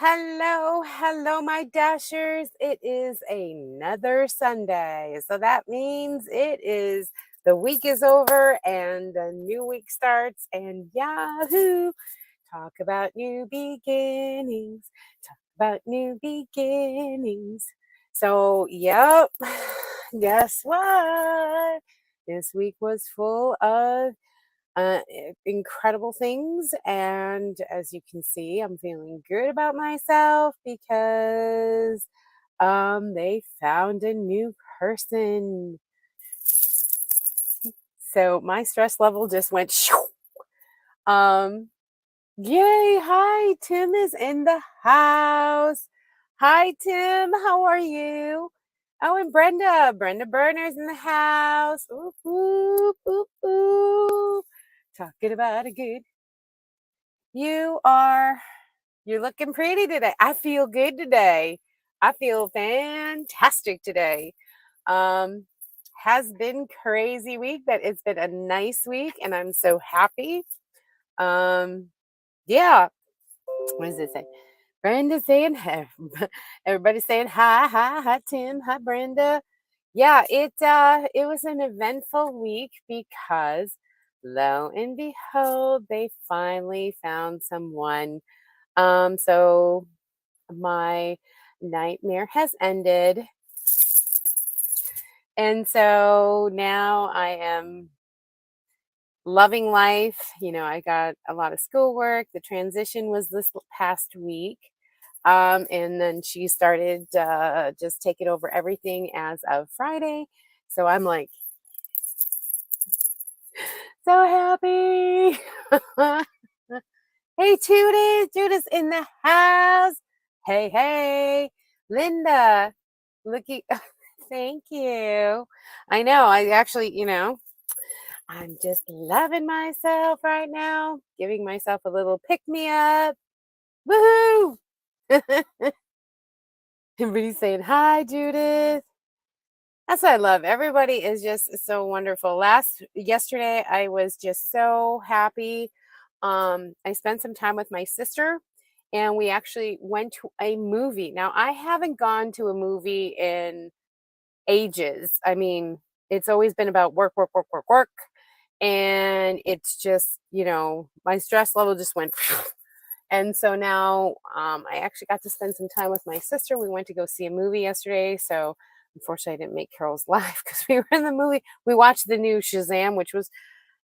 Hello, my dashers. It is another Sunday. So that means the week is over and the new week starts. And Yahoo! Talk about new beginnings. Talk about new beginnings. So, yep. Guess what? This week was full of incredible things. And as you can see, I'm feeling good about myself because they found a new person. So my stress level just went shoo. Um, Yay. Hi, Tim is in the house. Hi, Tim. How are you? Oh, and Brenda Burner's in the house. Oop, oop, oop, oop. Talking about a good You are you're looking pretty today. I feel good today. I feel fantastic today. Um has been crazy week, but it's been a nice week and I'm so happy. Um yeah, what does it say? Brenda saying hey. Everybody saying hi Tim, hi Brenda. Yeah, it was an eventful week because lo and behold, they finally found someone. So my nightmare has ended. And so now I am loving life. I got a lot of schoolwork. The transition was this past week. And then she started just taking over everything as of Friday. So I'm like so happy. Hey, Judith's in the house. Hey, hey, Linda, looky. Thank you. I know. I actually, I'm just loving myself right now, giving myself a little pick me up. Woohoo! Everybody's saying hi, Judith. That's what I love. Everybody is just so wonderful. Yesterday, I was just so happy. I spent some time with my sister and we actually went to a movie. Now, I haven't gone to a movie in ages. I mean, it's always been about work, work, work, work, work. And it's just, my stress level just went. And so now I actually got to spend some time with my sister. We went to go see a movie yesterday. So unfortunately, I didn't make Carol's laugh because we were in the movie. We watched the new Shazam, it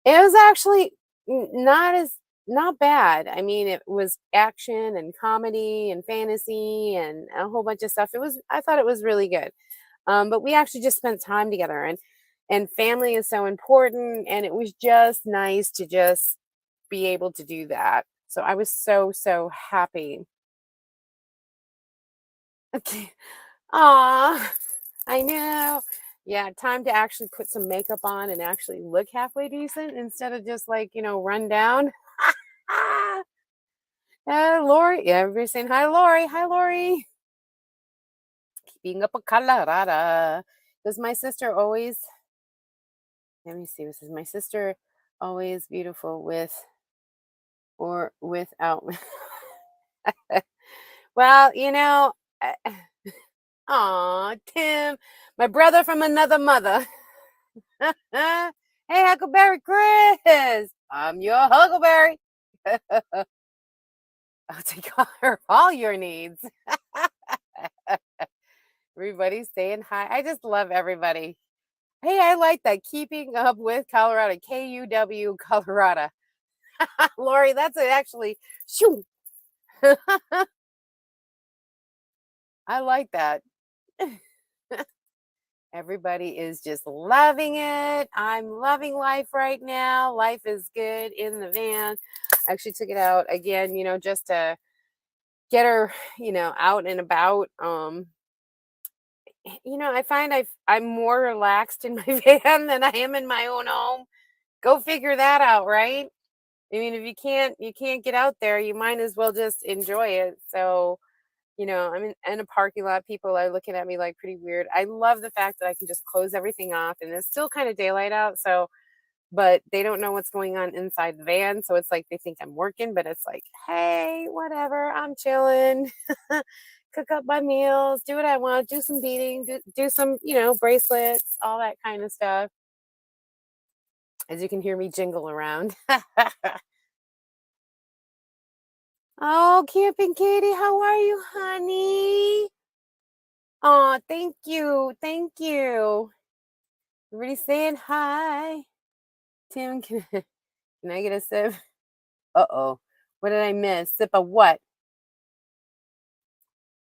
was actually not bad. I mean, it was action and comedy and fantasy and a whole bunch of stuff. I thought it was really good. But we actually just spent time together and family is so important. And it was just nice to just be able to do that. So I was so, so happy. Okay. Aw, I know. Yeah, time to actually put some makeup on and actually look halfway decent instead of just like, run down. Lori. Yeah, everybody's saying hi, Lori. Hi, Lori. Keeping up a Colorado. Does my sister always, let me see, this is my sister always beautiful with or without? Well, aw, Tim, my brother from another mother. Hey, Huckleberry Chris. I'm your Huckleberry. I'll take care of all your needs. Everybody's saying hi. I just love everybody. Hey, I like that. Keeping up with Colorado. KUW Colorado. Lori, that's it actually. Shoo. I like that. Everybody is just loving it. I'm loving life right now. Life is good in the van. I actually took it out again, just to get her, out and about. I find I'm more relaxed in my van than I am in my own home. Go figure that out, right? I mean, if you can't get out there, you might as well just enjoy it. So, I'm in a parking lot. People are looking at me like pretty weird. I love the fact that I can just close everything off and it's still kind of daylight out. So but they don't know what's going on inside the van. So it's like they think I'm working, but it's like, hey, whatever, I'm chilling. Cook up my meals, do what I want, do some beading, do some, bracelets, all that kind of stuff. As you can hear me jingle around. Oh, Camping Katie, how are you, honey? Oh, thank you. Thank you. Everybody saying hi. Tim, can I get a sip? Uh-oh. What did I miss? Sip of what?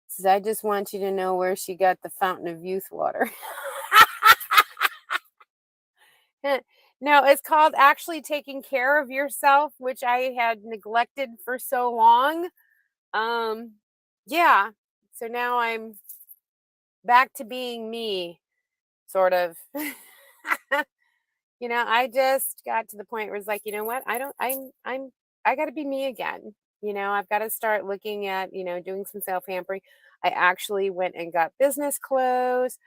Says, I just want you to know where she got the fountain of youth water. No, it's called actually taking care of yourself, which I had neglected for so long. Um, yeah. So now I'm back to being me, sort of. I just got to the point where it's like, you know what? I don't I got to be me again. I've got to start looking at, doing some self-pampering. I actually went and got business clothes.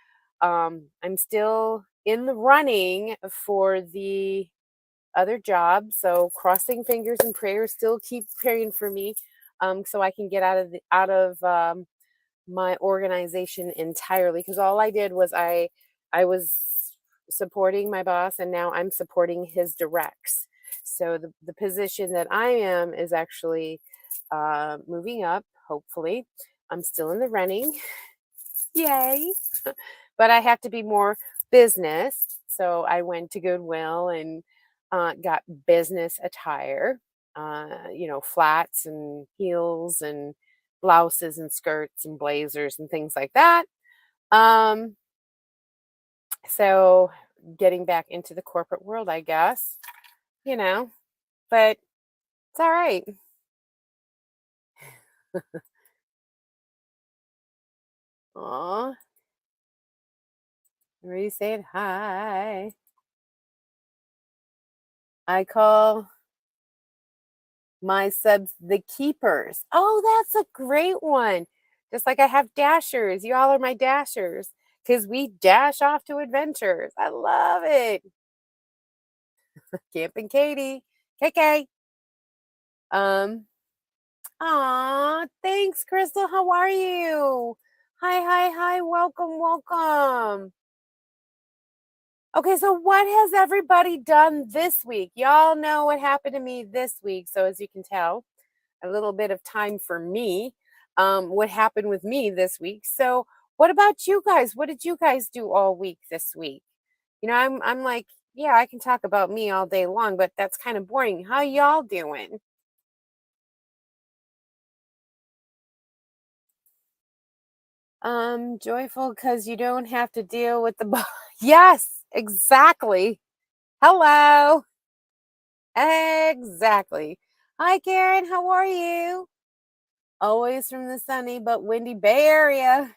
I'm still in the running for the other job, so crossing fingers and prayers, still keep praying for me, so I can get out of my organization entirely, because all I did was I was supporting my boss, and now I'm supporting his directs. So the position that I am is actually moving up, hopefully. I'm still in the running. Yay. But I have to be more business. So I went to Goodwill and got business attire, flats and heels and blouses and skirts and blazers and things like that. Um, so getting back into the corporate world, I guess, you know, but it's all right. Aw, everybody saying hi. I call my subs the keepers. Oh, that's a great one. Just like I have dashers. You all are my dashers because we dash off to adventures. I love it. Camping Katie. KK. Um, Aw, thanks, Crystal. How are you? Hi, hi, hi. Welcome, welcome. Okay, so what has everybody done this week? Y'all know what happened to me this week. So, as you can tell, a little bit of time for me. What happened with me this week. So, what about you guys? What did you guys do all week this week? I'm like, yeah, I can talk about me all day long, but that's kind of boring. How y'all doing? Joyful because you don't have to deal with the yes, exactly. Hello. Exactly. Hi, Karen. How are you? Always from the sunny but windy Bay Area.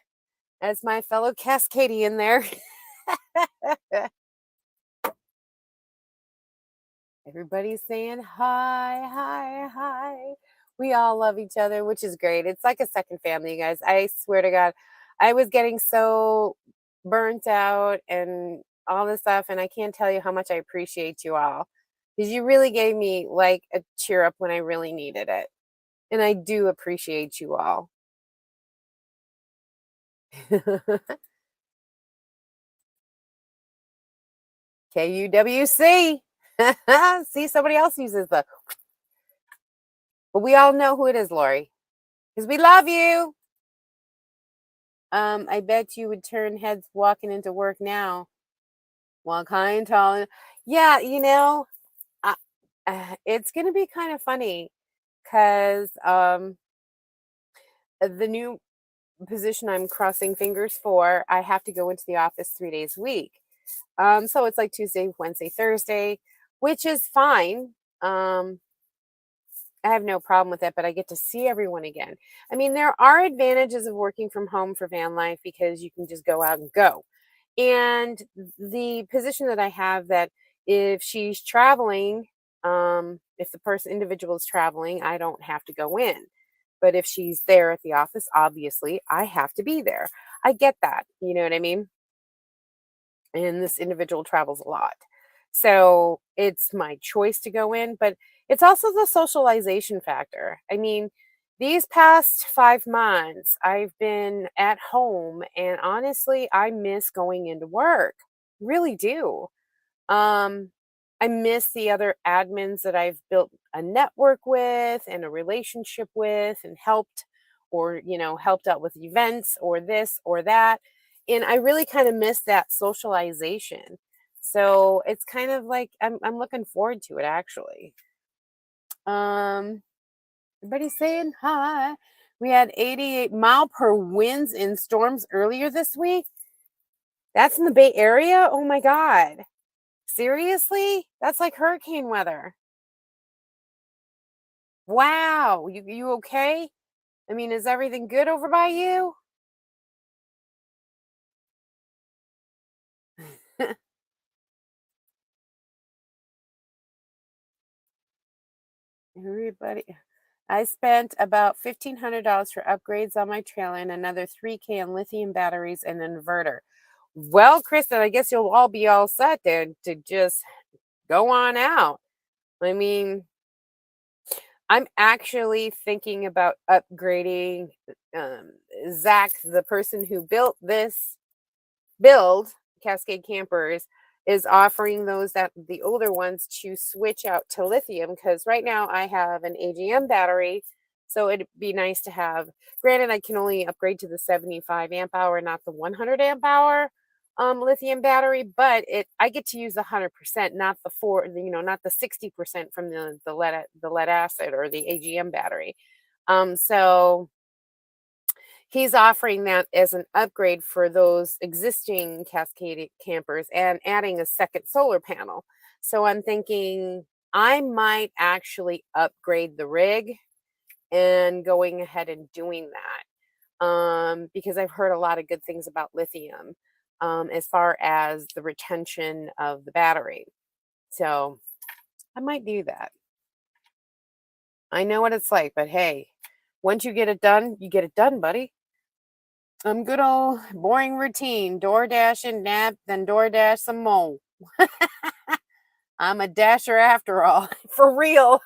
As my fellow Cascadian there. Everybody's saying hi, hi, hi. We all love each other, which is great. It's like a second family, you guys. I swear to God, I was getting so burnt out and all this stuff, and I can't tell you how much I appreciate you all because you really gave me like a cheer up when I really needed it. And I do appreciate you all. KUWC. See, somebody else uses but we all know who it is, Lori, because we love you. I bet you would turn heads walking into work now. Walk high and tall. Yeah, I, it's going to be kind of funny because the new position I'm crossing fingers for, I have to go into the office 3 days a week. So it's like Tuesday, Wednesday, Thursday, which is fine. I have no problem with it, but I get to see everyone again. I mean, there are advantages of working from home for van life because you can just go out and go. And the position that I have, that if she's traveling, if the individual is traveling, I don't have to go in. But if she's there at the office, obviously I have to be there. I get that. You know what I mean? And this individual travels a lot. So it's my choice to go in, but it's also the socialization factor. I mean, these past 5 months, I've been at home, and honestly, I miss going into work. Really do. Um, I miss the other admins that I've built a network with and a relationship with and helped or, helped out with events or this or that. And I really kind of miss that socialization. So it's kind of like I'm looking forward to it actually. Um, Everybody's saying hi. We had 88-mile-per winds in storms earlier this week. That's in the Bay Area. Oh my God. Seriously? That's like hurricane weather. Wow. You okay? I mean, is everything good over by you? Everybody. I spent about $1,500 for upgrades on my trailer and another 3K on lithium batteries and inverter. Well, Kristen, I guess you'll all be all set there to just go on out. I mean, I'm actually thinking about upgrading um, Zach, the person who built this build Cascade Campers is offering those that the older ones to switch out to lithium because right now I have an AGM battery. So it'd be nice to have, granted, I can only upgrade to the 75 amp hour, not the 100 amp hour lithium battery, but I get to use 100%, not the not the 60% from the lead acid or the AGM battery. So he's offering that as an upgrade for those existing Cascade campers and adding a second solar panel. So I'm thinking I might actually upgrade the rig and going ahead and doing that because I've heard a lot of good things about lithium as far as the retention of the battery. So I might do that. I know what it's like, but hey, once you get it done, you get it done, buddy. Good old boring routine. DoorDash and nap, then DoorDash some more. I'm a dasher after all. For real.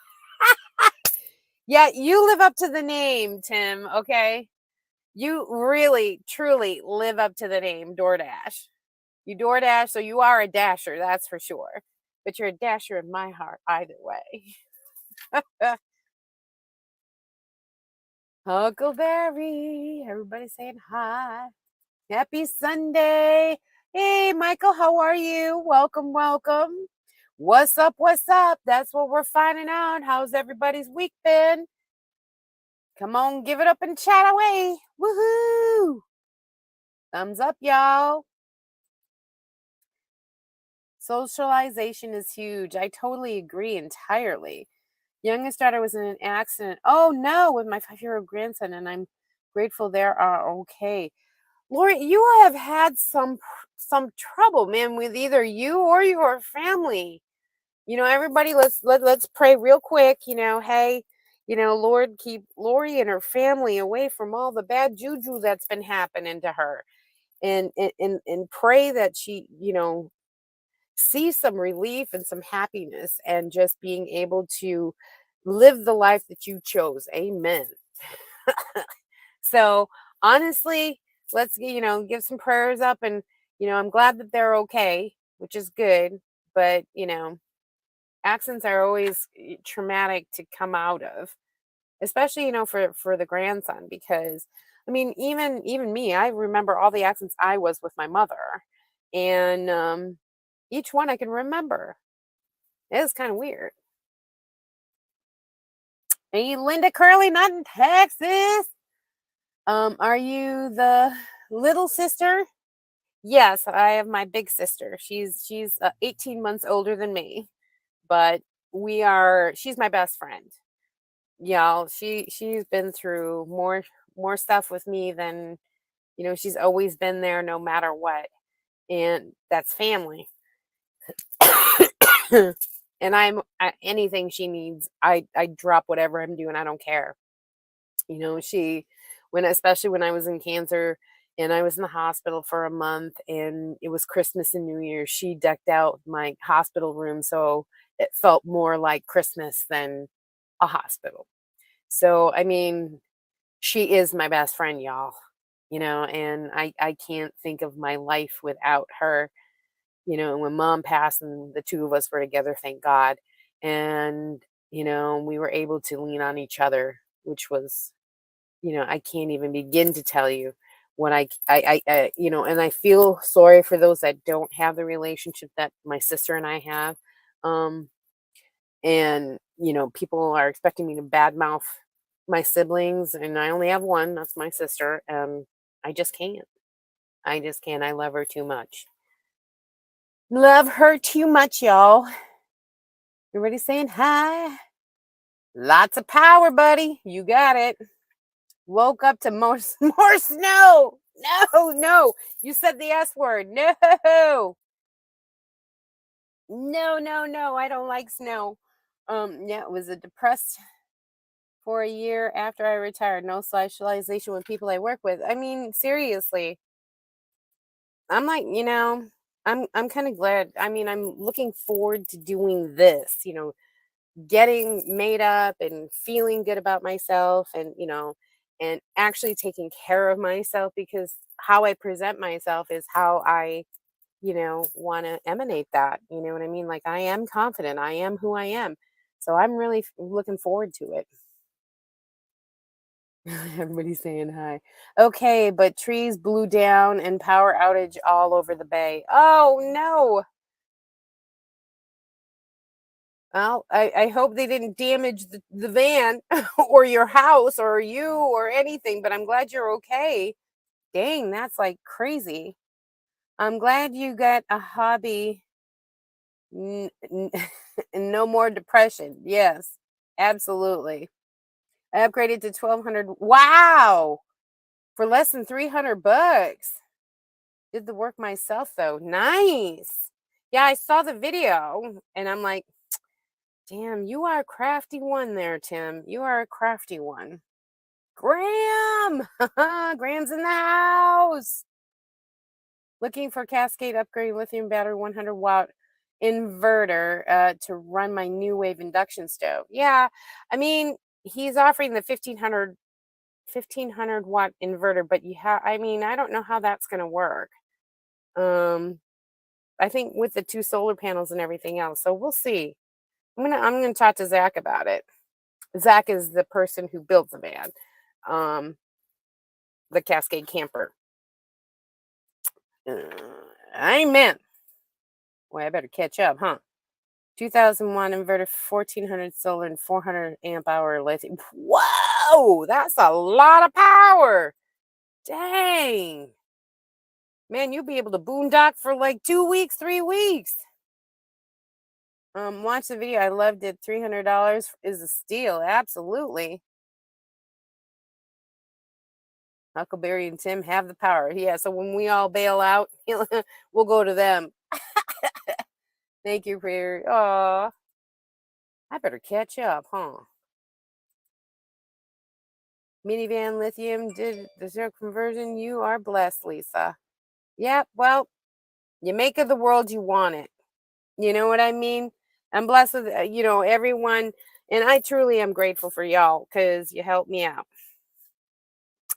Yeah, you live up to the name, Tim, okay? You really, truly live up to the name, DoorDash. You DoorDash, so you are a dasher, that's for sure. But you're a dasher in my heart either way. Huckleberry, everybody saying hi. Happy Sunday. Hey, Michael, how are you? Welcome, welcome. What's up? What's up? That's what we're finding out. How's everybody's week been? Come on, give it up and chat away. Woohoo! Thumbs up, y'all. Socialization is huge. I totally agree entirely. Youngest daughter was in an accident. Oh no, with my 5-year-old grandson, and I'm grateful they are okay. Lori, you have had some trouble, man, with either you or your family. Everybody, let's pray real quick. Hey, Lord, keep Lori and her family away from all the bad juju that's been happening to her, and pray that she, see some relief and some happiness, and just being able to live the life that you chose. Amen. So honestly, let's give some prayers up, and I'm glad that they're okay, which is good. But accents are always traumatic to come out of, especially for the grandson, because I mean, even me, I remember all the accents I was with my mother, and each one I can remember. It was kind of weird. Hey, Linda Curley, not in Texas. Are you the little sister? Yes, I have my big sister. She's 18 months older than me, but she's my best friend. Y'all, she's been through more stuff with me than, she's always been there no matter what. And that's family. And anything she needs, I drop whatever I'm doing. I don't care. She, especially when I was in cancer, and I was in the hospital for a month, and it was Christmas and New Year's. She decked out my hospital room so it felt more like Christmas than a hospital. So, I mean, she is my best friend, y'all, and I can't think of my life without her. And when mom passed and the two of us were together, thank God. And, we were able to lean on each other, which was, I can't even begin to tell you what and I feel sorry for those that don't have the relationship that my sister and I have. Um, and, people are expecting me to badmouth my siblings, and I only have one, that's my sister, and I just can't. I just can't. I love her too much. Love her too much, y'all. Everybody saying hi. Lots of power, buddy. You got it. Woke up to more more snow. No, no. You said the S word. No. No, no, no. I don't like snow. Yeah, it was a depressed for a year after I retired. No socialization with people I work with. I mean, seriously. I'm like, I'm kind of glad. I mean, I'm looking forward to doing this, getting made up and feeling good about myself, and actually taking care of myself, because how I present myself is how I, want to emanate that. You know what I mean? Like, I am confident. I am who I am. So I'm really looking forward to it. Everybody's saying hi. Okay, but trees blew down and power outage all over the bay. Oh no. Well, I hope they didn't damage the van or your house or you or anything, but I'm glad you're okay. Dang, that's like crazy. I'm glad you got a hobby. And no more depression. Yes, absolutely. I upgraded to 1200. Wow. For less than 300 bucks. Did the work myself though. Nice. Yeah, I saw the video and I'm like, damn, you are a crafty one there, Tim. You are a crafty one. Graham! Graham's in the house. Looking for Cascade upgrade lithium battery 100-watt inverter to run my new wave induction stove. Yeah, I mean, he's offering the 1500-watt inverter, but I mean, I don't know how that's going to work. Um, I think with the two solar panels and everything else. So we'll see. I'm gonna talk to Zach about it. Zach is the person who built the van, um, the Cascade camper. Uh, Amen. Boy, I better catch up, huh? 2001 inverter, 1400 solar, and 400 amp hour lithium. Whoa, that's a lot of power. Dang. Man, you'll be able to boondock for like 2 weeks, 3 weeks. Watch the video. I loved it. $300 is a steal. Absolutely. Huckleberry and Tim have the power. Yeah, so when we all bail out, we'll go to them. Thank you for your. Aw, I better catch up, huh? Minivan lithium did the zero conversion. You are blessed, Lisa. Yep. Well, you make of the world you want it. You know what I mean? I'm blessed with everyone, and I truly am grateful for y'all because you helped me out.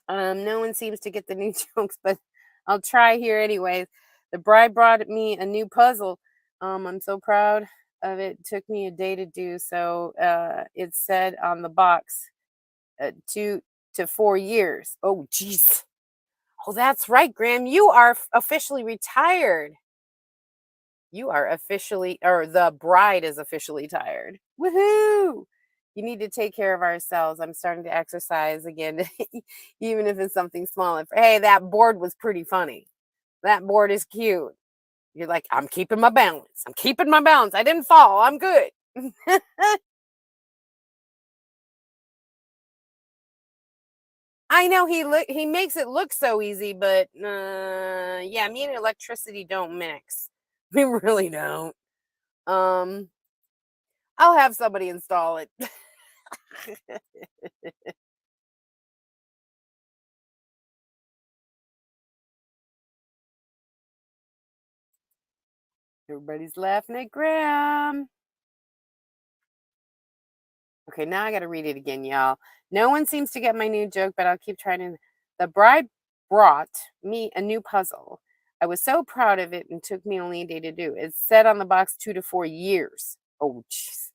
No one seems to get the new jokes, but I'll try here anyways. The bride brought me a new puzzle. I'm so proud of it. Took me a day to do so. It said on the box, 2 to 4 years. Oh, jeez. Oh, that's right, Graham. You are officially retired. You are officially, or the bride is officially tired. Woohoo! You need to take care of ourselves. I'm starting to exercise again, even if it's something small. Hey, that board was pretty funny. That board is cute. You're like, I'm keeping my balance. I'm keeping my balance. I didn't fall. I'm good. I know he makes it look so easy, but yeah, me and electricity don't mix. We really don't. Um, I'll have somebody install it. Everybody's laughing at Graham. Okay, now I got to read it again, y'all. No one seems to get my new joke, but I'll keep trying to. The bride brought me a new puzzle. I was so proud of it and took me only a day to do. It said on the box 2 to 4 years. Oh, jeez.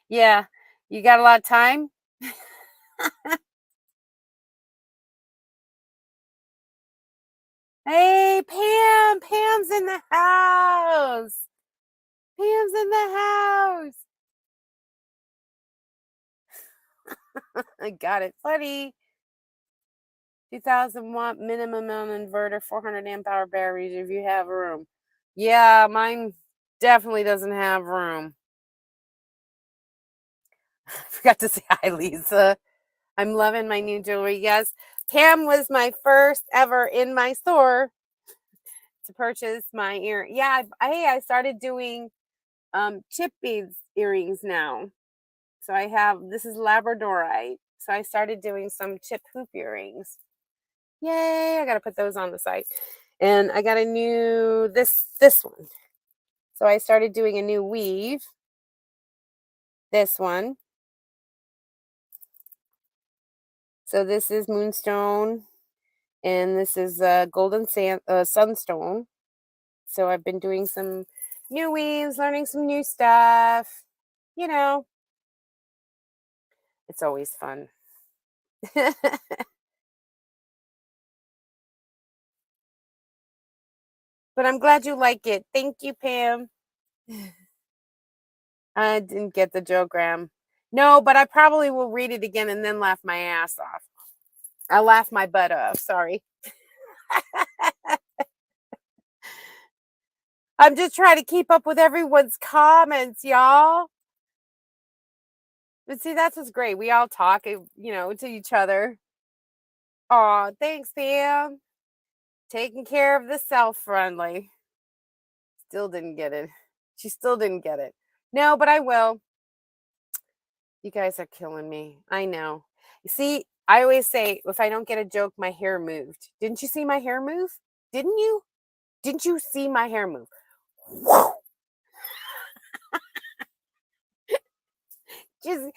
Yeah, you got a lot of time? Hey, Pam! Pam's in the house! Pam's in the house! I got it, buddy. 2000 watt minimum on inverter, 400 amp hour batteries if you have room. Yeah, mine definitely doesn't have room. I forgot to say hi, Lisa. I'm loving my new jewelry. Yes, Pam was my first ever in my store to purchase my ear. Yeah, I started doing chip beads earrings now. So I have this is Labradorite. So I started doing some chip hoop earrings. Yay! I gotta put those on the site. And I got a new this one. So I started doing a new weave. This one. So this is moonstone, and this is golden sunstone. So I've been doing some new weaves, learning some new stuff. You know, it's always fun. But I'm glad you like it. Thank you, Pam. I didn't get the joke, Graham. No, but I probably will read it again and then laugh my ass off. I laugh my butt off. Sorry. I'm just trying to keep up with everyone's comments, y'all. But see, that's what's great. We all talk, to each other. Aw, thanks, Pam. Taking care of the self friendly. Still didn't get it. She still didn't get it. No, but I will. You guys are killing me. I know. See, I always say if I don't get a joke, my hair moved. Didn't you see my hair move? Didn't you? Didn't you see my hair move? Just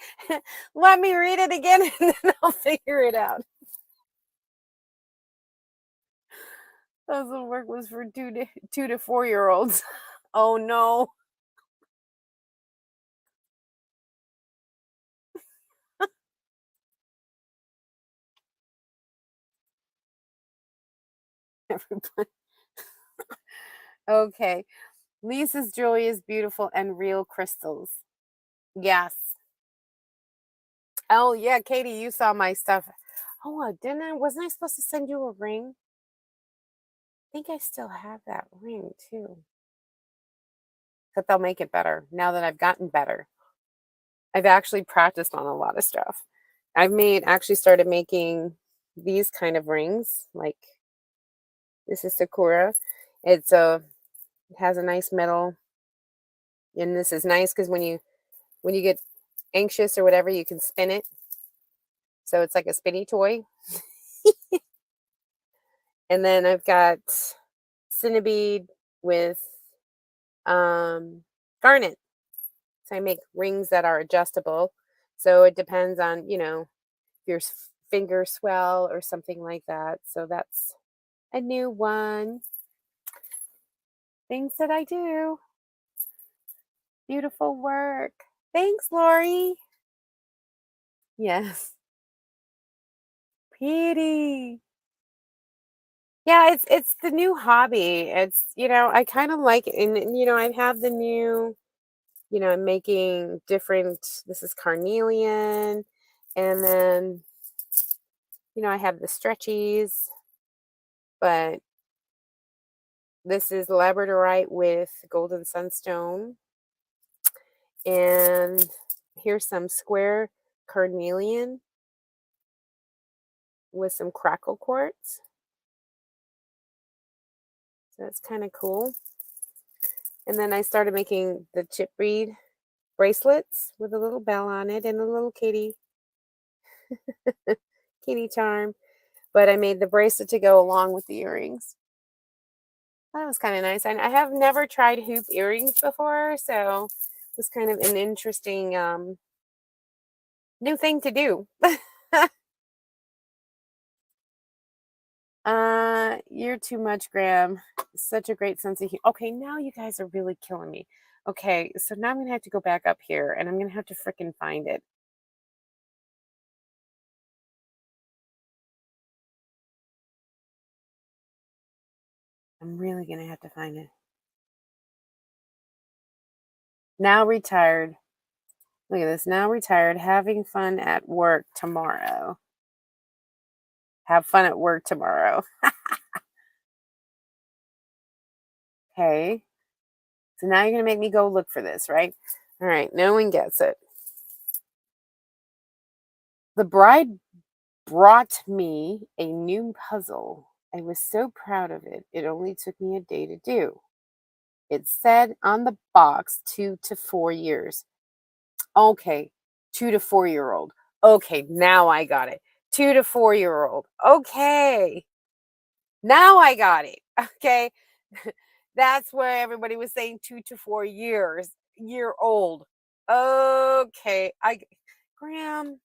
let me read it again and then I'll figure it out. Doesn't work was for 2 to 4 year olds. Oh no. Everybody. Okay. Lisa's jewelry is beautiful and real crystals. Yes. Oh yeah, Katie, you saw my stuff. Oh, didn't I? Wasn't I supposed to send you a ring? I think I still have that ring too. But they'll make it better now that I've gotten better. I've actually practiced on a lot of stuff. Actually started making these kind of rings. Like this is Sakura. It has a nice metal, and this is nice because when you get anxious or whatever, you can spin it. So it's like a spinny toy. And then I've got Cinnabede with garnet. So I make rings that are adjustable. So it depends on, your finger swell or something like that. So that's a new one. Things that I do. Beautiful work. Thanks, Lori. Yes. Pretty. Yeah, it's the new hobby. I kind of like it. And I have the new, I'm making different this is carnelian, and then I have the stretchies, but this is labradorite with golden sunstone, and here's some square carnelian with some crackle quartz. So that's kind of cool. And then I started making the chip bead bracelets with a little bell on it and a little kitty charm. But I made the bracelet to go along with the earrings. That was kind of nice. I have never tried hoop earrings before, so it was kind of an interesting new thing to do. You're too much, Graham. Such a great sense of humor. Okay, now you guys are really killing me. Okay, so now I'm gonna have to go back up here and I'm gonna have to frickin' find it. I'm really gonna have to find it. Now retired. Look at this. Now retired, having fun at work tomorrow. Have fun at work tomorrow. Okay. So now you're gonna make me go look for this, right? All right, no one gets it. The bride brought me a new puzzle. I was so proud of it. It only took me a day to do. It said on the box 2 to 4 years. Okay, 2 to 4 year old. Okay, now I got it. 2 to 4 year old. Okay, now I got it. Okay, that's where everybody was saying 2 to 4 years, year old. Okay, Graham.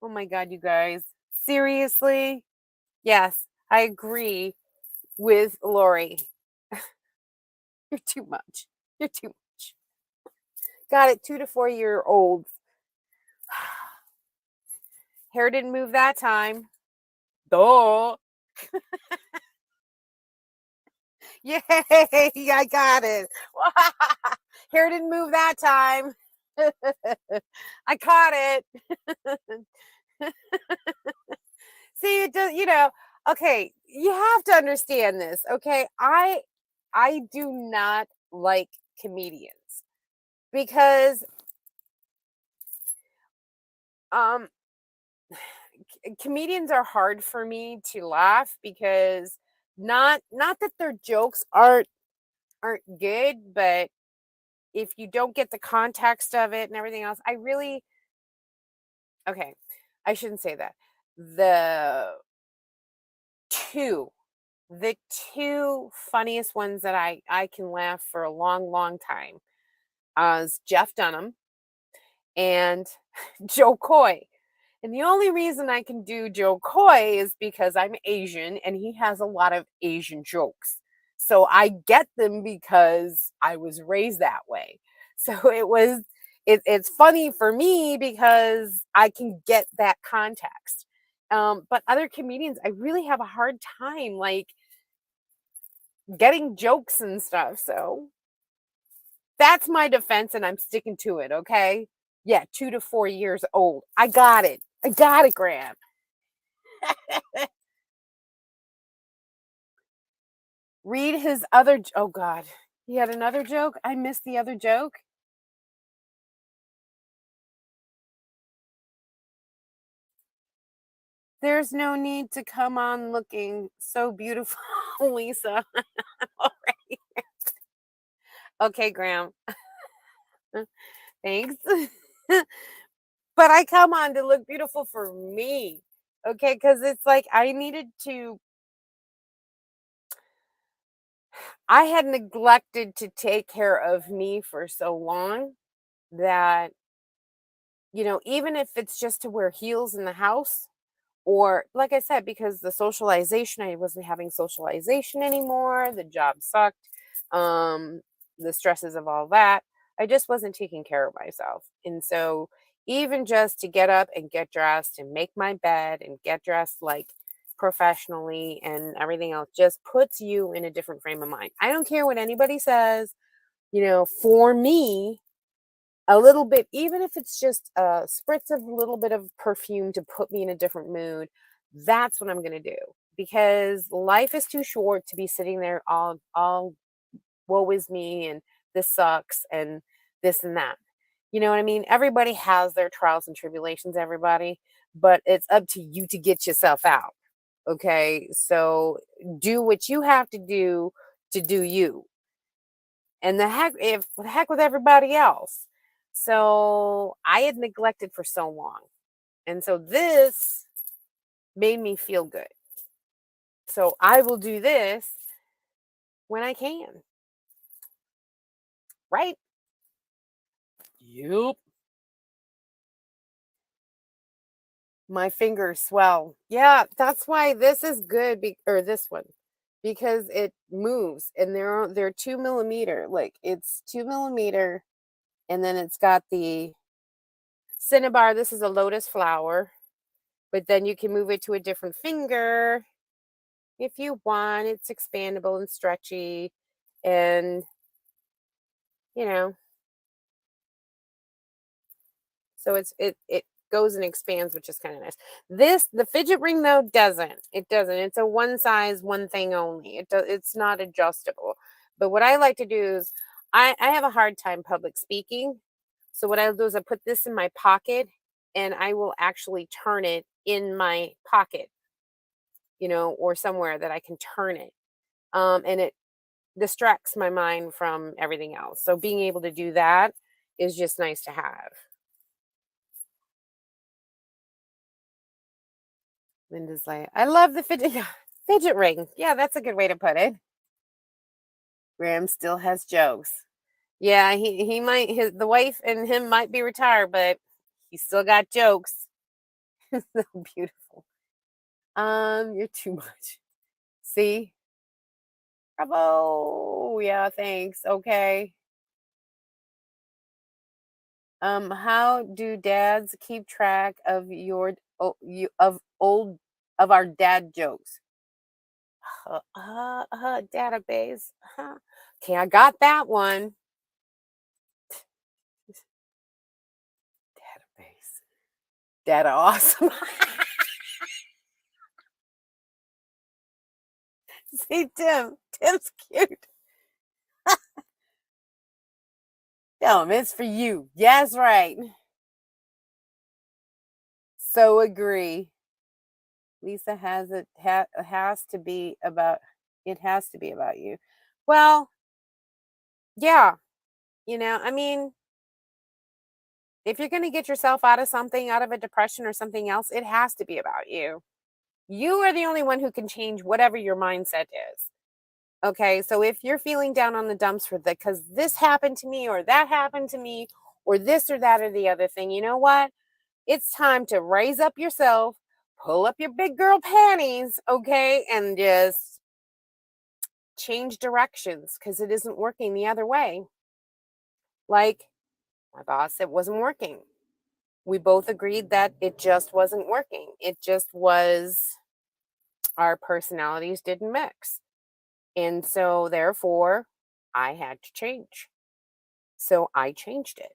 Oh my God, you guys. Seriously? Yes, I agree with Lori. You're too much. You're too much. Got it, 2 to 4 year olds. Hair didn't move that time. Duh. Yay, I got it. Hair didn't move that time. I caught it. See, it does, okay, you have to understand this, okay? I do not like comedians because um comedians are hard for me to laugh because not that their jokes aren't good, but if you don't get the context of it and everything else, I really okay, I shouldn't say that. The two the two funniest ones that I can laugh for a long, long time is Jeff Dunham and Joe Coy. And the only reason I can do Joe Coy is because I'm Asian and he has a lot of Asian jokes. So I get them because I was raised that way. So it's funny for me because I can get that context. But other comedians, I really have a hard time like getting jokes and stuff. So that's my defense and I'm sticking to it, okay? Yeah, 2 to 4 years old. I got it. I got it, Graham. Read his other oh God. He had another joke? I missed the other joke. There's no need to come on looking so beautiful, Lisa. Alright. Okay, Graham. Thanks. But I come on to look beautiful for me. Okay, because it's like I needed to I had neglected to take care of me for so long that, even if it's just to wear heels in the house, or like I said, because the socialization, I wasn't having socialization anymore, the job sucked, um, the stresses of all that, I just wasn't taking care of myself. And so, even just to get up and get dressed and make my bed and get dressed like professionally and everything else just puts you in a different frame of mind. I don't care what anybody says, for me, a little bit, even if it's just a spritz of a little bit of perfume to put me in a different mood, that's what I'm going to do because life is too short to be sitting there all woe is me and this sucks and this and that. You know what I mean? Everybody has their trials and tribulations, everybody, but it's up to you to get yourself out. Okay? So do what you have to do you. And the heck with everybody else. So I had neglected for so long. And so this made me feel good. So I will do this when I can. Right? Yep. My fingers swell. Yeah, that's why this is good, or this one, because it moves, and they're 2 millimeter. Like it's 2 millimeter, and then it's got the cinnabar. This is a lotus flower, but then you can move it to a different finger if you want. It's expandable and stretchy, and you know, so it goes and expands, which is kind of nice. The fidget ring though doesn't. It doesn't. It's a one size, one thing only. It's not adjustable. But what I like to do is I have a hard time public speaking. So what I'll do is I put this in my pocket, and I will actually turn it in my pocket, or somewhere that I can turn it. And it distracts my mind from everything else. So being able to do that is just nice to have. Linda's like, I love the fidget yeah, fidget ring. Yeah, that's a good way to put it. Graham still has jokes. Yeah, he might the wife and him might be retired, but he still got jokes. So beautiful. You're too much. See? Bravo. Yeah, thanks. Okay. How do dads keep track of of our dad jokes? Database. Okay, I got that one. Database. Data awesome. See, Tim's cute. Tell him it's for you. Yes, right. So agree. Lisa has to be about it has to be about you. Well, yeah, I mean, if you're going to get yourself out of something, out of a depression or something else, it has to be about you. You are the only one who can change whatever your mindset is. Okay, so if you're feeling down on the dumps for that because this happened to me or that happened to me or this or that or the other thing, you know what? It's time to raise up yourself, pull up your big girl panties, okay, and just change directions because it isn't working the other way. Like my boss, it wasn't working. We both agreed that it just wasn't working. It just was our personalities didn't mix. And so therefore, I had to change. So I changed it.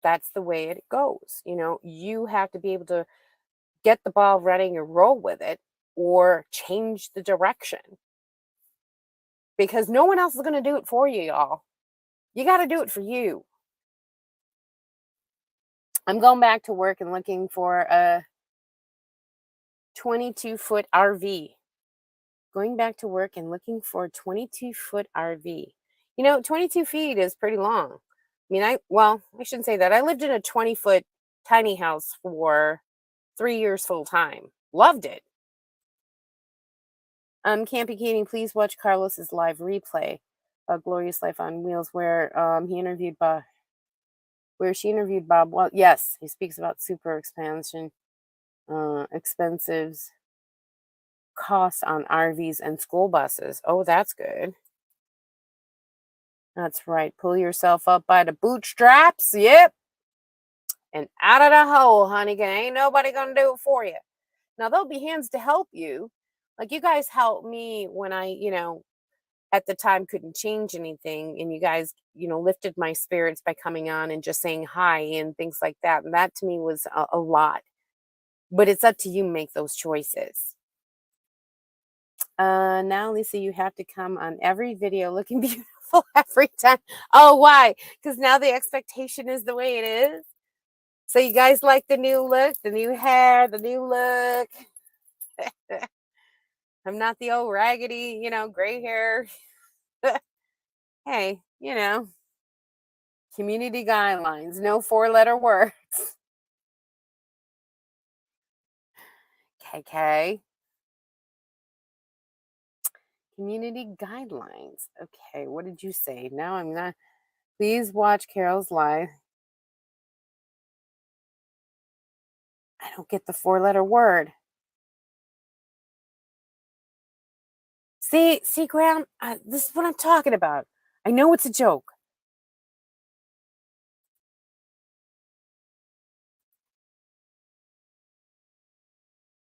That's the way it goes. You have to be able to get the ball running and roll with it or change the direction because no one else is going to do it for you, y'all. You got to do it for you. I'm going back to work and looking for a 22-foot RV. Going back to work and looking for a 22-foot RV. 22 feet is pretty long. I mean, I shouldn't say that. I lived in a 20-foot tiny house for 3 years full time. Loved it. Campy Katie, please watch Carlos's live replay of Glorious Life on Wheels, where she interviewed Bob. Well, yes, he speaks about super expansion, expensive costs on RVs and school buses. Oh, that's good. That's right. Pull yourself up by the bootstraps. Yep. And out of the hole, honey. Ain't nobody gonna do it for you. Now there'll be hands to help you. Like you guys helped me when I, at the time couldn't change anything, and you guys, lifted my spirits by coming on and just saying hi and things like that. And that to me was a lot. But it's up to you to make those choices. Now, Lisa, you have to come on every video looking beautiful every time. Oh, why? Because now the expectation is the way it is. So you guys like the new look, the new hair, the new look. I'm not the old raggedy, gray hair. Hey, community guidelines, no 4-letter words. KK. Community guidelines. Okay, what did you say? Now I'm not. Please watch Carol's live. I don't get the four-letter word. See, Graham, this is what I'm talking about. I know it's a joke.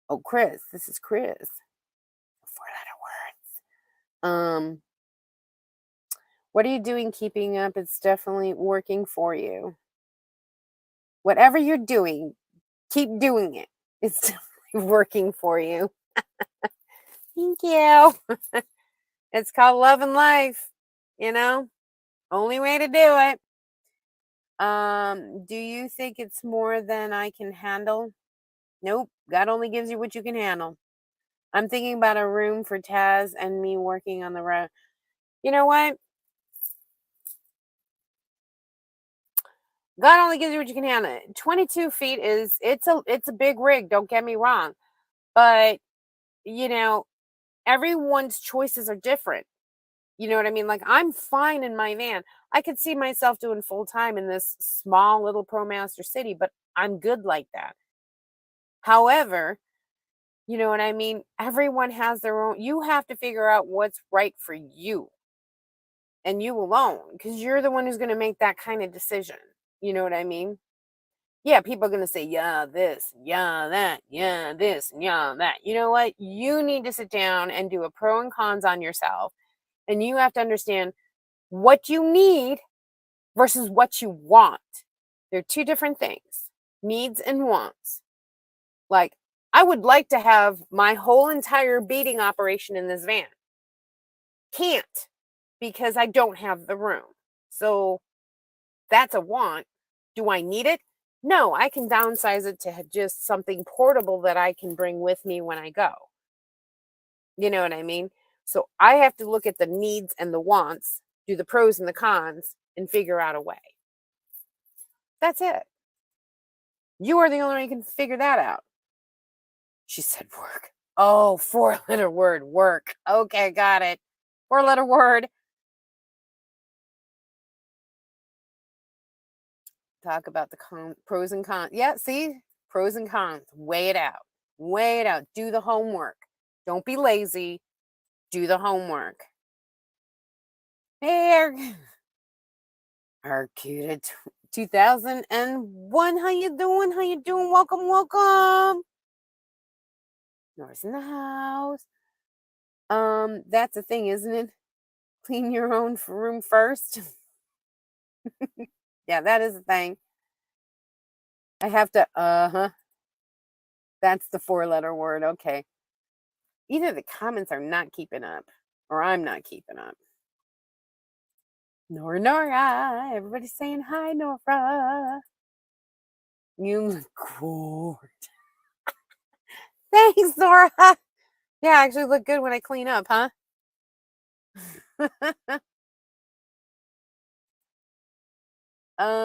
Oh, Chris, this is Chris. Four-letter words. What are you doing keeping up? It's definitely working for you. Whatever you're doing, keep doing it. It's definitely working for you. Thank you. It's called love and life, you know? Only way to do it. Do you think it's more than I can handle? Nope. God only gives you what you can handle. I'm thinking about a room for Taz and me working on the road. You know what? God only gives you what you can handle. 22 feet is it's a big rig, don't get me wrong. But, you know, everyone's choices are different. You know what I mean? Like I'm fine in my van. I could see myself doing full time in this small little ProMaster city, but I'm good like that. However, you know what I mean? Everyone has their own. You have to figure out what's right for you and you alone because you're the one who's going to make that kind of decision. You know what I mean? Yeah, people are going to say, yeah, this, yeah, that, yeah, this, yeah, that. You know what? You need to sit down and do a pro and cons on yourself. And you have to understand what you need versus what you want. They're two different things, needs and wants. Like, I would like to have my whole entire beading operation in this van. Can't because I don't have the room. So that's a want. Do I need it? No, I can downsize it to just something portable that I can bring with me when I go. You know what I mean? So I have to look at the needs and the wants, do the pros and the cons, and figure out a way. That's it. You are the only one who can figure that out. She said work. Oh, four-letter word, work. Okay, got it. Four-letter word. Talk about the pros and cons. Yeah, see? Pros and cons. Weigh it out. Weigh it out. Do the homework. Don't be lazy. Do the homework. Hey, Arcuda 2001. How you doing? How you doing? Welcome, welcome. Nora's in the house. That's the thing, isn't it? Clean your own room first. Yeah, that is the thing. I have to, uh-huh. That's the four-letter word. Okay. Either the comments are not keeping up or I'm not keeping up. Nora. Everybody's saying hi, Nora. You look cool. Thanks, Nora. Yeah, I actually look good when I clean up, huh?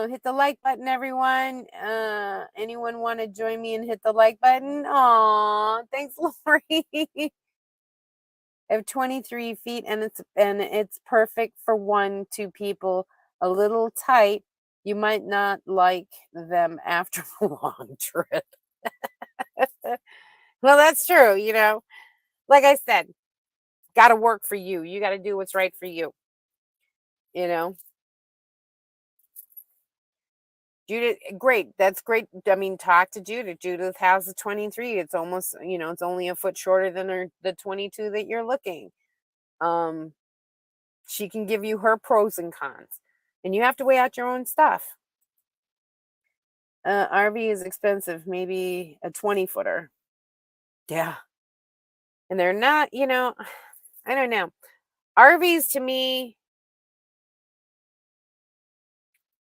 Hit the like button, everyone. Anyone want to join me and hit the like button? Aw, thanks, Lori. I have 23 feet and it's perfect for two people. A little tight. You might not like them after a long trip. Well, that's true, you know. Like I said, got to work for you. You got to do what's right for you. You know. Judith, great. That's great. I mean, talk to Judith. Judith has the 23. It's almost, you know, it's only a foot shorter than the 22 that you're looking. She can give you her pros and cons. And you have to weigh out your own stuff. RV is expensive, maybe a 20-footer. Yeah. And they're not, you know, I don't know. RVs to me,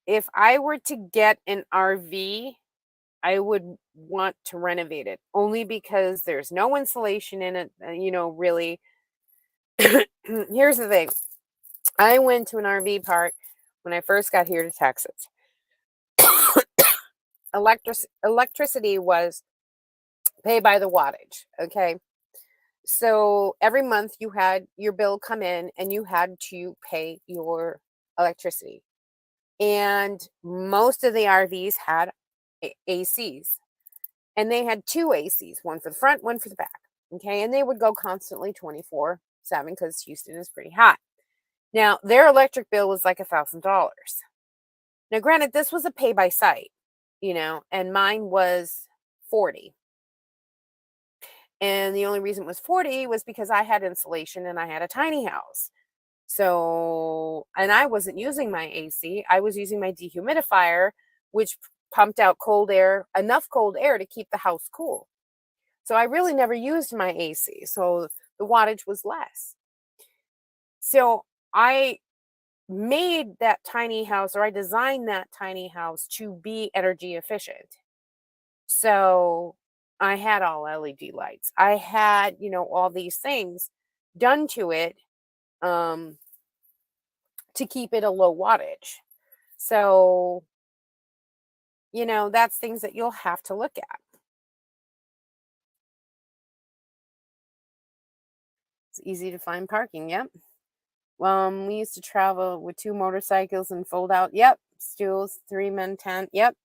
if I were to get an RV, I would want to renovate it only because there's no insulation in it, you know, really. Here's the thing. I went to an RV park when I first got here to Texas. Electricity was pay by the wattage, okay? So every month you had your bill come in and you had to pay your electricity. And most of the RVs had ACs, and they had two ACs, one for the front, one for the back. Okay. And they would go constantly 24/7 because Houston is pretty hot. Now, their electric bill was like $1,000. Now, granted, this was a pay by site, and mine was 40. And the only reason it was 40 was because I had insulation and I had a tiny house. So, and I wasn't using my AC. I was using my dehumidifier, which pumped out cold air, enough cold air to keep the house cool. So I really never used my AC. So the wattage was less. So I made that tiny house, or I designed that tiny house to be energy efficient. So I had all LED lights. I had, all these things done to it, um, to keep it a low wattage. So, that's things that you'll have to look at. It's easy to find parking. Yep. We used to travel with two motorcycles and fold out. Yep. Stools, three men tent. Yep.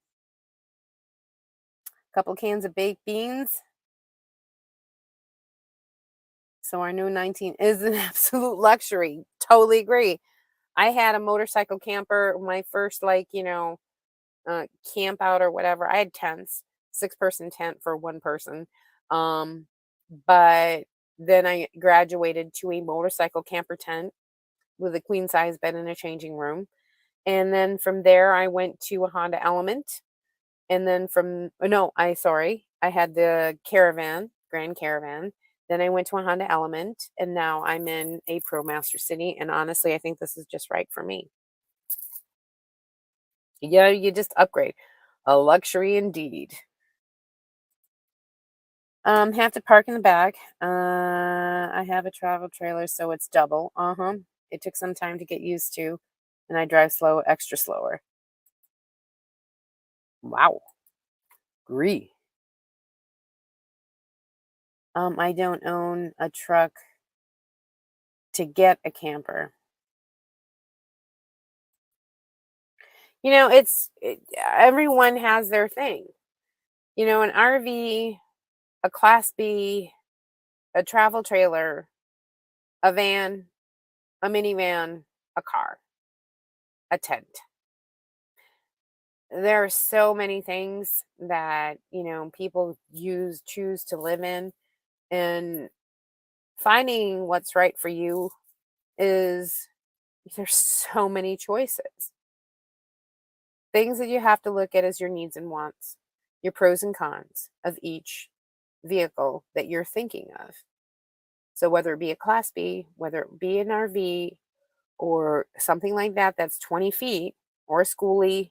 Couple cans of baked beans. So our new 19 is an absolute luxury. Totally agree. I had a motorcycle camper, my first, like, camp out or whatever. I had tents, 6-person tent for one person. Um, but then I graduated to a motorcycle camper tent with a queen size bed and a changing room. And then from there, I went to a Honda Element. And then no, I had the Caravan, Grand Caravan. Then I went to a Honda Element, and now I'm in a ProMaster City. And honestly, I think this is just right for me. Yeah, you just upgrade. A luxury indeed. Have to park in the back. I have a travel trailer, so it's double. Uh-huh. It took some time to get used to, and I drive slow, extra slower. Wow. Agree. I don't own a truck to get a camper. Everyone has their thing. An RV, a Class B, a travel trailer, a van, a minivan, a car, a tent. There are so many things that, people choose to live in, and finding what's right for you is there's so many choices. Things that you have to look at as your needs and wants, your pros and cons of each vehicle that you're thinking of. So whether it be a Class B, whether it be an RV, or something like that that's 20 feet, or a schoolie,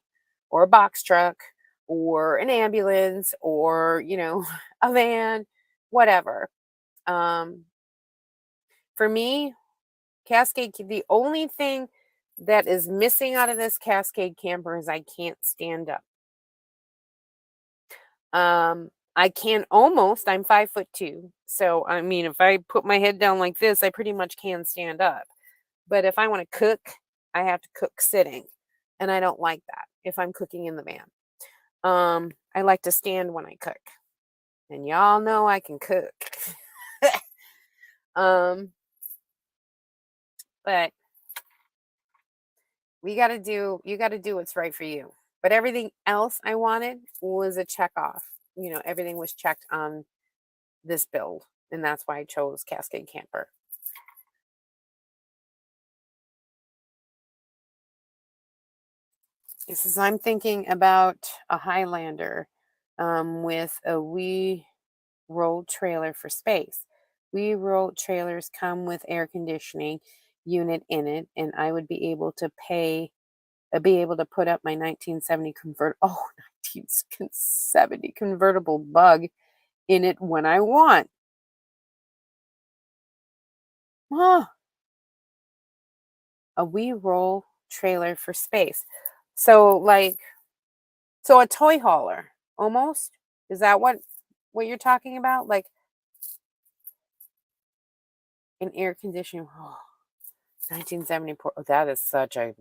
or a box truck, or an ambulance, or, a van, whatever. Um, for me, the only thing that is missing out of this Cascade camper is I can't stand up. I can almost, I'm 5'2". So, I mean, if I put my head down like this, I pretty much can stand up. But if I want to cook, I have to cook sitting. And I don't like that if I'm cooking in the van. I like to stand when I cook. And y'all know I can cook. um, but you got to do what's right for you. But everything else I wanted was a check off. Everything was checked on this build. And that's why I chose Cascade Camper. This is I'm thinking about a Highlander, with a We Roll trailer for space. We Roll trailers come with air conditioning unit in it, and I would be able to put up my 1970 convertible Bug in it when I want. Oh, a We Roll trailer for space. So so a toy hauler almost. Is that what you're talking about? Like, An air conditioning. Oh, 1974. Oh, that is such a.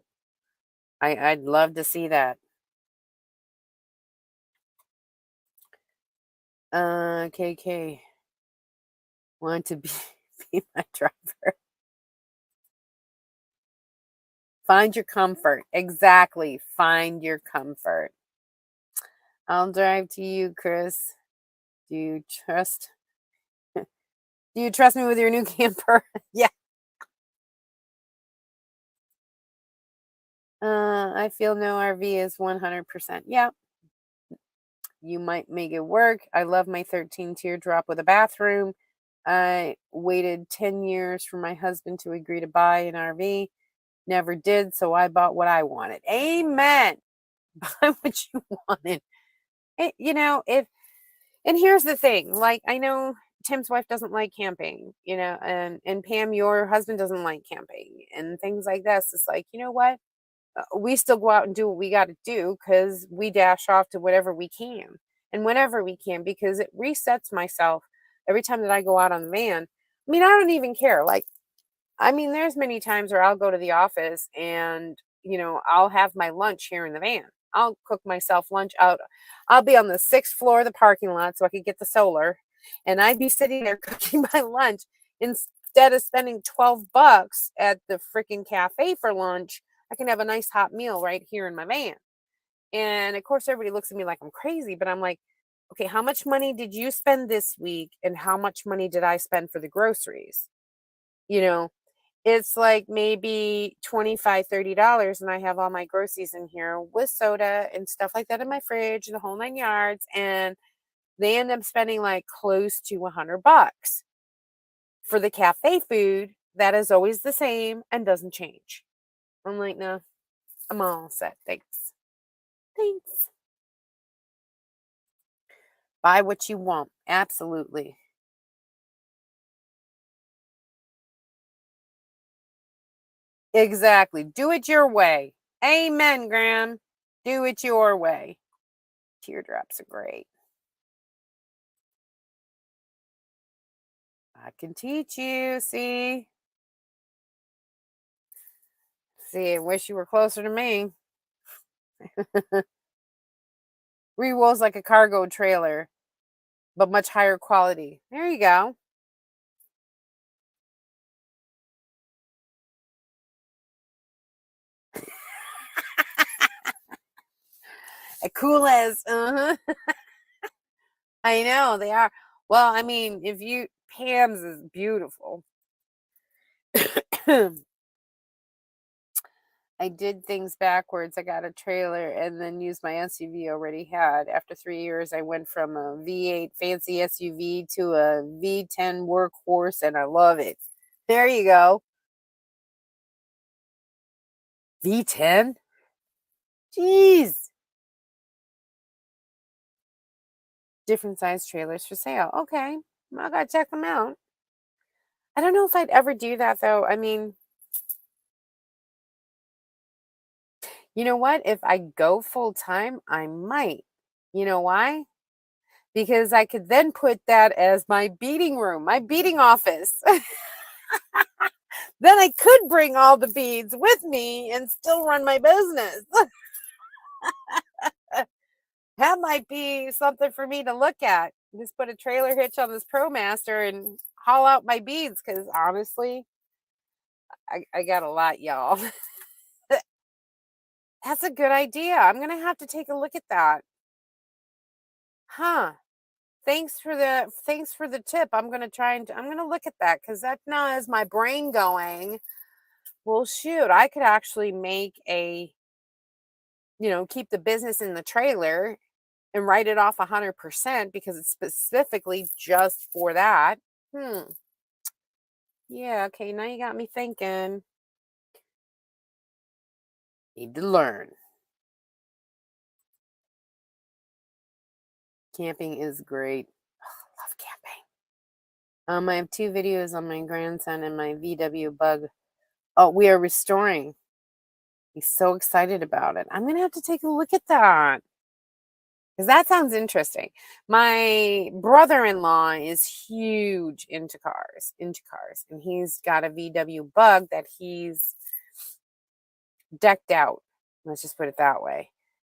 I'd love to see that. KK want to be be my driver. Find your comfort. Exactly. Find your comfort. I'll drive to you, Chris. Do you trust do you trust me with your new camper? Yeah. I feel no RV is 100%. Yeah, you might make it work. I love my 13 teardrop with a bathroom. I waited 10 years for my husband to agree to buy an RV. Never did, so I bought what I wanted. Amen. Buy what you wanted. If and here's the thing, like, I know Tim's wife doesn't like camping, and Pam, your husband doesn't like camping and things like this. It's like, you know what? We still go out and do what we got to do because we dash off to whatever we can and whenever we can because it resets myself every time that I go out on the van. I mean, I don't even care. Like, I mean, there's many times where I'll go to the office and, I'll have my lunch here in the van. I'll cook myself lunch out. I'll be on the sixth floor of the parking lot so I could get the solar. And I'd be sitting there cooking my lunch instead of spending $12 at the freaking cafe for lunch. I can have a nice hot meal right here in my van. And of course, everybody looks at me like I'm crazy, but I'm like, okay, how much money did you spend this week? And how much money did I spend for the groceries? You know, it's like maybe $25, $30, and I have all my groceries in here with soda and stuff like that in my fridge, the whole 9 yards. And they end up spending like close to $100 for the cafe food that is always the same and doesn't change. I'm like, no, I'm all set. Thanks. Thanks. Buy what you want. Absolutely. Exactly. Do it your way. Amen, Graham. Do it your way. Teardrops are great. I can teach you. See? See, I wish you were closer to me. Rewolves like a cargo trailer, but much higher quality. There you go. Cool as. Uh-huh. I know they are. Well, I mean, if you Pam's is beautiful. I did things backwards. I got a trailer and then used my SUV already had. After 3 years, I went from a V8 fancy SUV to a V10 workhorse, and I love it. There you go. V10? Jeez. Different size trailers for sale. Okay. I gotta check them out. I don't know if I'd ever do that though. I mean, you know what? If I go full time, I might. You know why? Because I could then put that as my beading room, my beading office. Then I could bring all the beads with me and still run my business. That might be something for me to look at. Just put a trailer hitch on this ProMaster and haul out my beads because honestly, I got a lot, y'all. That's a good idea. I'm gonna have to take a look at that. Huh. Thanks for the tip. I'm gonna look at that because that now has my brain going. Well, shoot, I could actually make keep the business in the trailer and write it off 100% because it's specifically just for that. Hmm. Yeah, okay, now you got me thinking. Need to learn. Camping is great. Love camping. I have two videos on my grandson and my VW bug. Oh, we are restoring. He's so excited about it. I'm gonna have to take a look at that. Because that sounds interesting. My brother-in-law is huge into cars, and he's got a VW Bug that he's decked out. Let's just put it that way.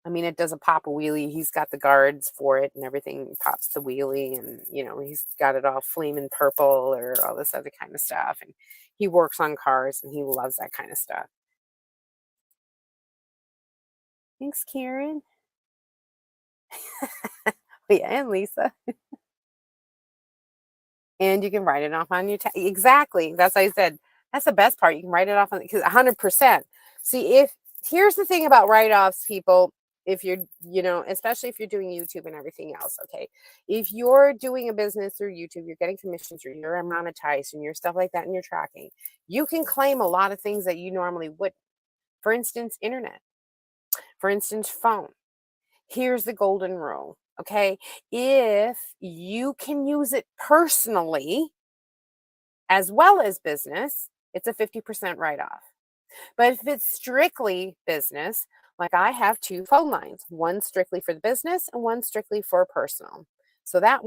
I mean, it does a pop a wheelie. He's got the guards for it and everything pops the wheelie, and he's got it all flaming purple or all this other kind of stuff. And he works on cars and he loves that kind of stuff. Thanks, Karen. Yeah, and Lisa. And you can write it off on your exactly. That's what I said. That's the best part. You can write it off on because 100%. See, if here's the thing about write-offs, people, if you're, especially if you're doing YouTube and everything else, okay? If you're doing a business through YouTube, you're getting commissions or you're monetized and your stuff like that and you're tracking, you can claim a lot of things that you normally wouldn't. For instance, internet. For instance, phone. Here's the golden rule. Okay. If you can use it personally as well as business, it's a 50% write off. But if it's strictly business, like I have two phone lines, one strictly for the business and one strictly for personal. So that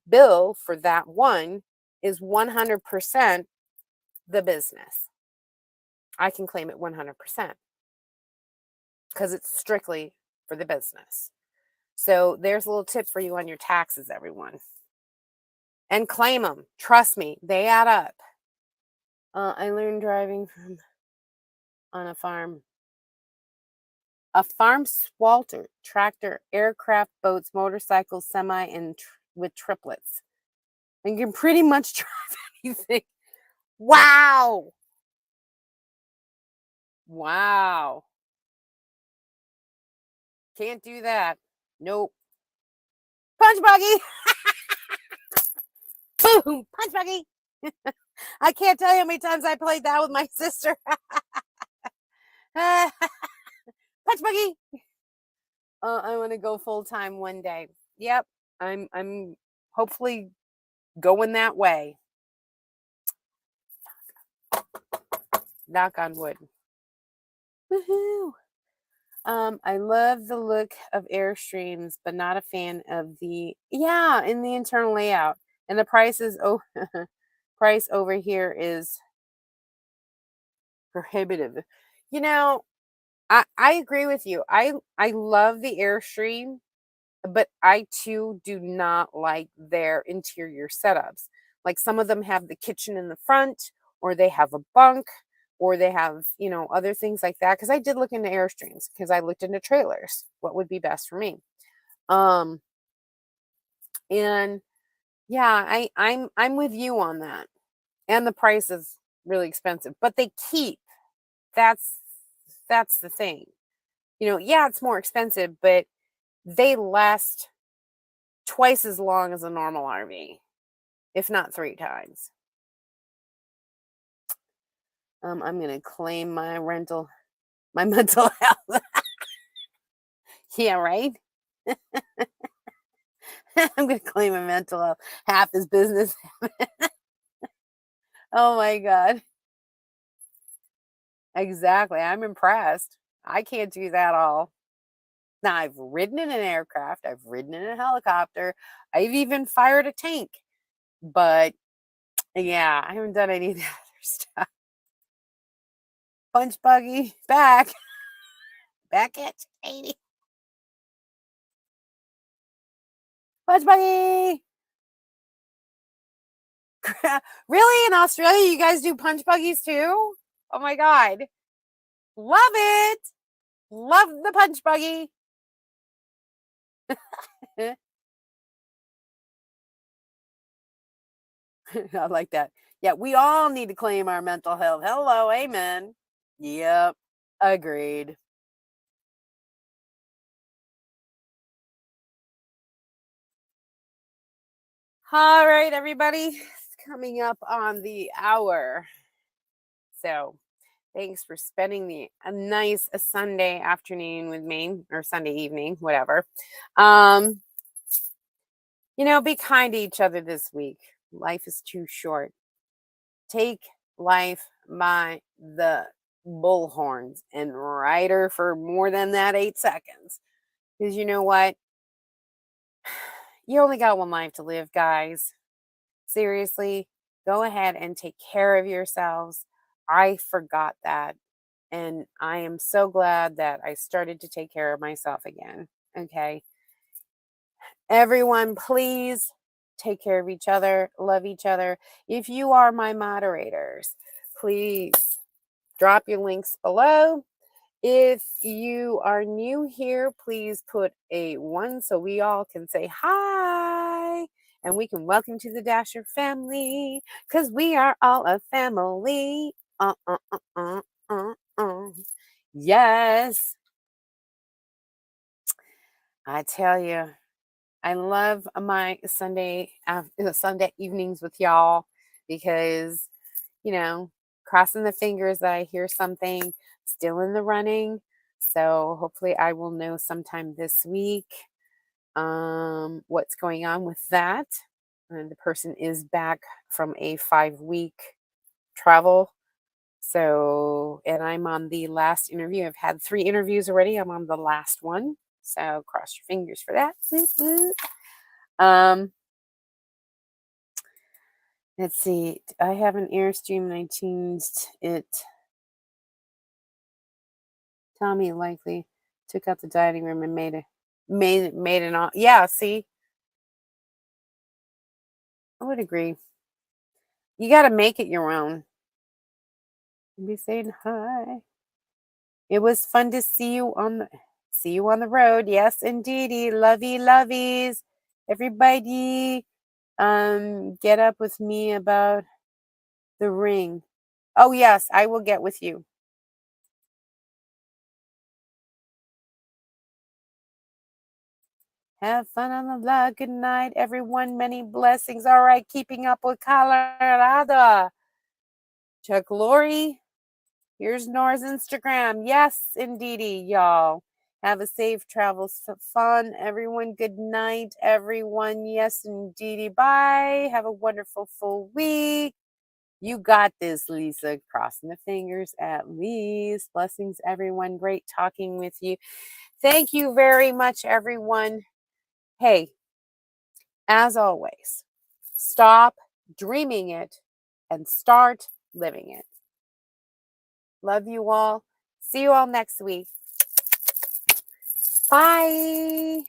bill for that one is 100% the business. I can claim it 100% because it's strictly for the business. So there's a little tip for you on your taxes, everyone. And claim them. Trust me, they add up. I learned driving on a farm. A farm swalter, tractor, aircraft, boats, motorcycles, semi, and with triplets. And you can pretty much drive anything. Wow. Wow. Can't do that. Nope. Punch buggy. Boom. Punch buggy. I can't tell you how many times I played that with my sister. Punch buggy. I want to go full time one day. Yep. I'm hopefully going that way. Knock on wood. Woohoo. I love the look of Airstreams, but not a fan of in the internal layout. And the price is price over here is prohibitive. You know, I agree with you. I love the Airstream, but I too do not like their interior setups. Like some of them have the kitchen in the front, or they have a bunk, or they have, other things like that. Because I did look into Airstreams because I looked into trailers. What would be best for me? Um, and yeah, I'm with you on that. And the price is really expensive, but they keep. That's that's the thing. Yeah, it's more expensive, but they last twice as long as a normal RV, if not 3 times. I'm gonna claim my mental health. Yeah, right. I'm gonna claim my mental health. Half is business. Oh my god. Exactly. I'm impressed. I can't do that all. Now I've ridden in an aircraft. I've ridden in a helicopter. I've even fired a tank. But yeah, I haven't done any of the other stuff. Punch buggy back. Back at you, Katie. Punch buggy. Really? In Australia, you guys do punch buggies too? Oh my God. Love it. Love the punch buggy. I like that. Yeah, we all need to claim our mental health. Hello, amen. Yep, agreed. All right, everybody. It's coming up on the hour. So thanks for spending a nice Sunday afternoon with me or Sunday evening, whatever. Um, be kind to each other this week. Life is too short. Take life by the bullhorns and ride her for more than that 8 seconds. Because you know what? You only got one life to live, guys. Seriously, go ahead and take care of yourselves. I forgot that. And I am so glad that I started to take care of myself again. Okay. Everyone, please take care of each other, love each other. If you are my moderators, please drop your links below. If you are new here, please put a one so we all can say hi and we can welcome to the Dasher family because we are all a family. Uh, uh, uh, uh, uh. Yes, I tell you, I love my Sunday evenings with y'all because, you know, crossing the fingers that I hear something still in the running. So hopefully I will know sometime this week what's going on with that. And the person is back from a 5 week travel. So, and I'm on the last interview. I've had 3 interviews already. I'm on the last one. So cross your fingers for that. Woot, woot. Um, let's see. I have an Airstream and I changed it. Tommy likely took out the dining room and made an all. Yeah, see, I would agree. You got to make it your own. Be saying hi. It was fun to see you on the road. Yes, indeedy. Lovey lovies. Everybody get up with me about the ring. Oh yes, I will get with you. Have fun on the vlog. Good night, everyone. Many blessings. All right, keeping up with Colorado. Chuck Lori. Here's Nora's Instagram. Yes, indeedy, y'all. Have a safe travels fun, everyone. Good night, everyone. Yes, indeedy. Bye. Have a wonderful full week. You got this, Lisa. Crossing the fingers at least. Blessings, everyone. Great talking with you. Thank you very much, everyone. Hey, as always, stop dreaming it and start living it. Love you all. See you all next week. Bye.